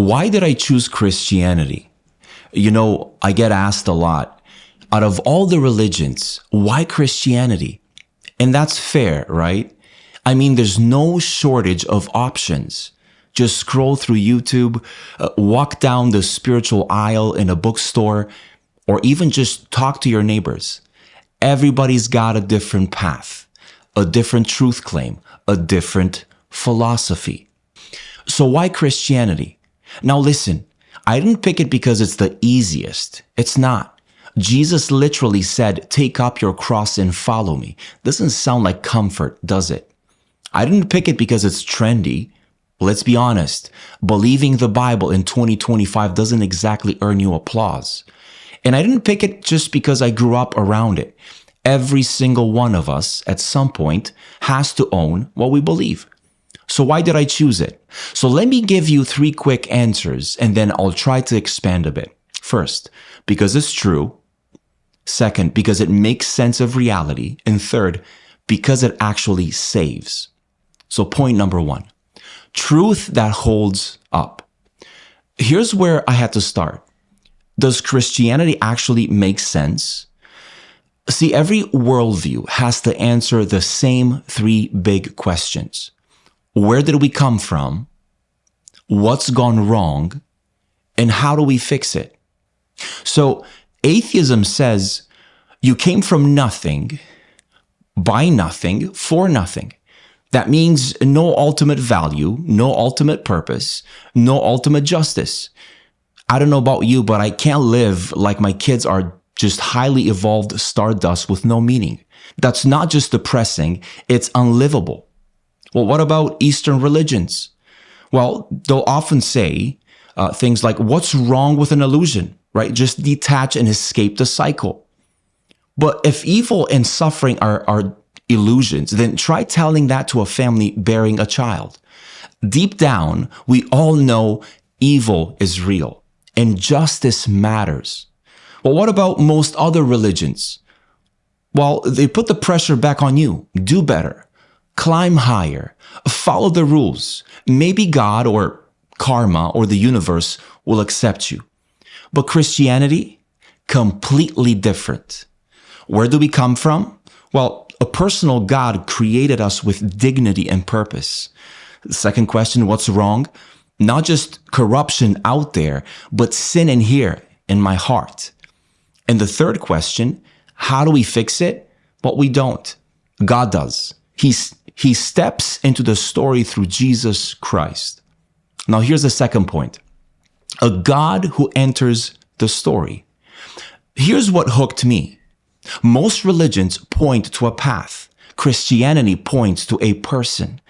Why did I choose Christianity? I get asked a lot, out of all the religions, why Christianity? And that's fair, right? I mean, there's no shortage of options. Just scroll through YouTube, walk down the spiritual aisle in a bookstore, or even just talk to your neighbors. Everybody's got a different path, a different truth claim, a different philosophy. So why Christianity? Now listen, I didn't pick it because it's the easiest. It's not. Jesus literally said, take up your cross and follow me. Doesn't sound like comfort, does it? I didn't pick it because it's trendy. Let's be honest, believing the Bible in 2025 doesn't exactly earn you applause. And I didn't pick it just because I grew up around it. Every single one of us at some point has to own what we believe. So why did I choose it? So let me give you 3 quick answers and then I'll try to expand a bit. First, because it's true. Second, because it makes sense of reality. And third, because it actually saves. So point number 1, truth that holds up. Here's where I had to start. Does Christianity actually make sense? See, every worldview has to answer the same 3 big questions. Where did we come from? What's gone wrong? And how do we fix it? So atheism says you came from nothing, by nothing, for nothing. That means no ultimate value, no ultimate purpose, no ultimate justice. I don't know about you, but I can't live like my kids are just highly evolved stardust with no meaning. That's not just depressing, it's unlivable. Well, what about Eastern religions? Well, they'll often say things like, what's wrong with an illusion, right? Just detach and escape the cycle. But if evil and suffering are illusions, then try telling that to a family bearing a child. Deep down, we all know evil is real and justice matters. Well, what about most other religions? Well, they put the pressure back on you. Do better. Climb higher. Follow the rules. Maybe God or karma or the universe will accept you. But Christianity, completely different. Where do we come from? Well, a personal God created us with dignity and purpose. The second question, what's wrong? Not just corruption out there, but sin in here, in my heart. And the third question, how do we fix it? Well, we don't. God does. He steps into the story through Jesus Christ. Now, here's the second point. A God who enters the story. Here's what hooked me. Most religions point to a path. Christianity points to a person.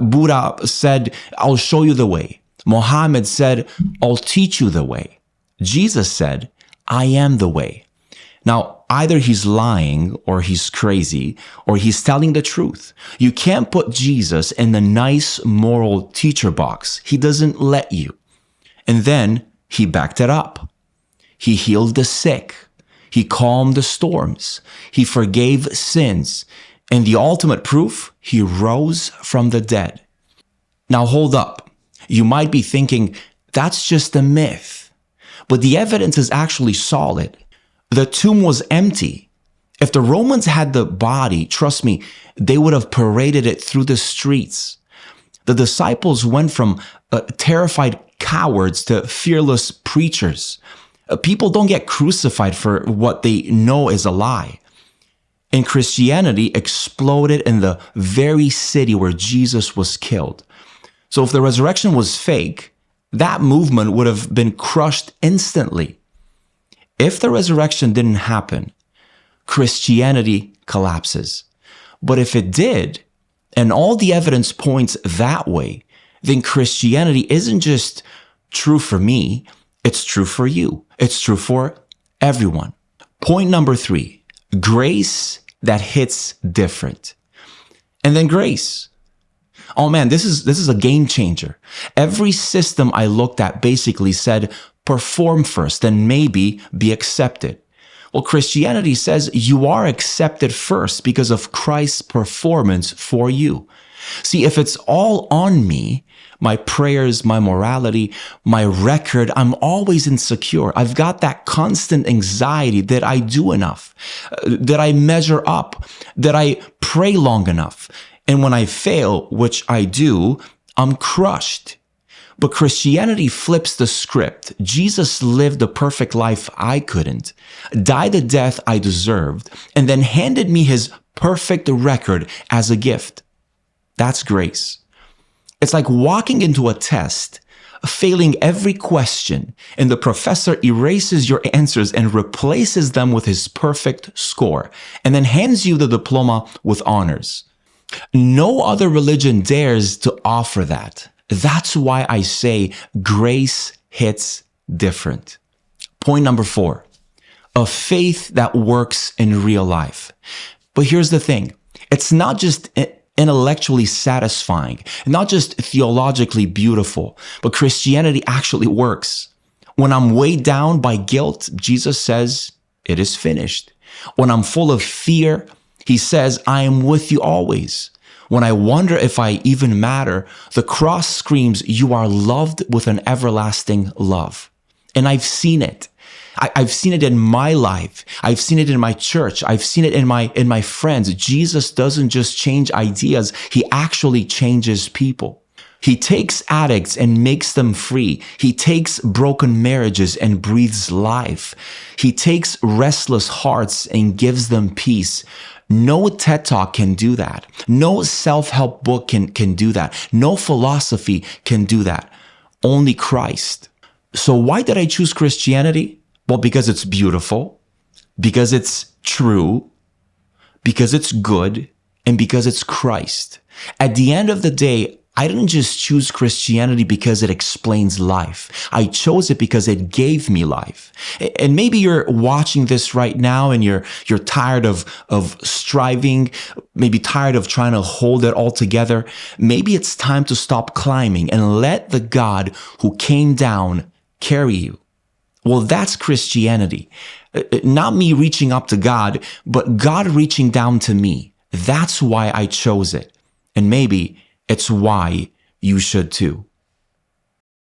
Buddha said, I'll show you the way. Muhammad said, I'll teach you the way. Jesus said, I am the way. Now, either he's lying or he's crazy or he's telling the truth. You can't put Jesus in the nice moral teacher box. He doesn't let you. And then he backed it up. He healed the sick. He calmed the storms. He forgave sins. And the ultimate proof, he rose from the dead. Now hold up. You might be thinking, that's just a myth. But the evidence is actually solid. The tomb was empty. If the Romans had the body, trust me, they would have paraded it through the streets. The disciples went from terrified cowards to fearless preachers. People don't get crucified for what they know is a lie. And Christianity exploded in the very city where Jesus was killed. So if the resurrection was fake, that movement would have been crushed instantly. If the resurrection didn't happen, Christianity collapses. But if it did, and all the evidence points that way, then Christianity isn't just true for me, it's true for you. It's true for everyone. Point number 3, grace that hits different. And then grace. Oh man, this is a game changer. Every system I looked at basically said, perform first, then maybe be accepted. Well, Christianity says you are accepted first because of Christ's performance for you. See, if it's all on me, my prayers, my morality, my record, I'm always insecure. I've got that constant anxiety that I do enough, that I measure up, that I pray long enough. And when I fail, which I do, I'm crushed. But Christianity flips the script. Jesus lived the perfect life I couldn't, died the death I deserved, and then handed me his perfect record as a gift. That's grace. It's like walking into a test, failing every question, and the professor erases your answers and replaces them with his perfect score, and then hands you the diploma with honors. No other religion dares to offer that. That's why I say grace hits different. Point number 4, a faith that works in real life. But here's the thing. It's not just intellectually satisfying, not just theologically beautiful, but Christianity actually works. When I'm weighed down by guilt, Jesus says, it is finished. When I'm full of fear, he says, I am with you always. When I wonder if I even matter, the cross screams, you are loved with an everlasting love. And I've seen it. I've seen it in my life. I've seen it in my church. I've seen it in my friends. Jesus doesn't just change ideas. He actually changes people. He takes addicts and makes them free. He takes broken marriages and breathes life. He takes restless hearts and gives them peace. No TED Talk can do that. No self-help book can do that. No philosophy can do that. Only Christ. So why did I choose Christianity? Well, because it's beautiful, because it's true, because it's good, and because it's Christ. At the end of the day, I didn't just choose Christianity because it explains life. I chose it because it gave me life. And maybe you're watching this right now and you're tired of striving, maybe tired of trying to hold it all together. Maybe it's time to stop climbing and let the God who came down carry you. Well, that's Christianity. Not me reaching up to God, but God reaching down to me. That's why I chose it. And maybe it's why you should too.